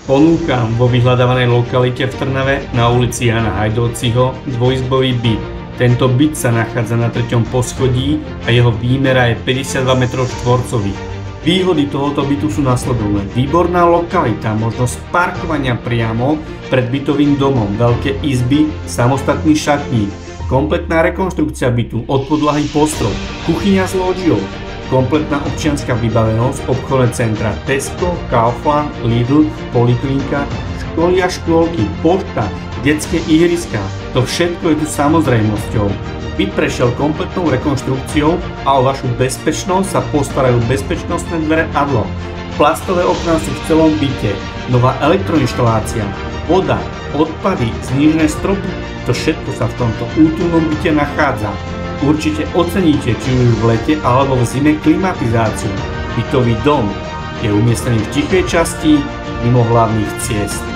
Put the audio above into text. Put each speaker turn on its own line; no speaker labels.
Ponúkam vo vyhľadávanej lokalite v Trnave na ulici Jana Hajdovciho dvojizbový byt. Tento byt sa nachádza na 3. poschodí a jeho výmera je 52 m². Výhody tohoto bytu sú nasledovné. Výborná lokalita, možnosť parkovania priamo pred bytovým domom, veľké izby, samostatný šatník, kompletná rekonštrukcia bytu od podlahy po strop, kuchyňa s lóžiou, kompletná občianska vybavenosť, obchodné centra Tesco, Kaufland, Lidl, poliklinika, školy a škôlky, pošta, detské ihriská. To všetko je tu samozrejmosťou. Byt prešiel kompletnou rekonštrukciou a o vašu bezpečnosť sa postarajú bezpečnostné dvere ADLO. Plastové okná sú v celom byte, nová elektroinštalácia, voda, odpady, znížené stropy. To všetko sa v tomto útulnom byte nachádza. Určite oceníte či už v lete alebo v zime klimatizáciu. Bytový dom je umiestnený v tichej časti mimo hlavných ciest.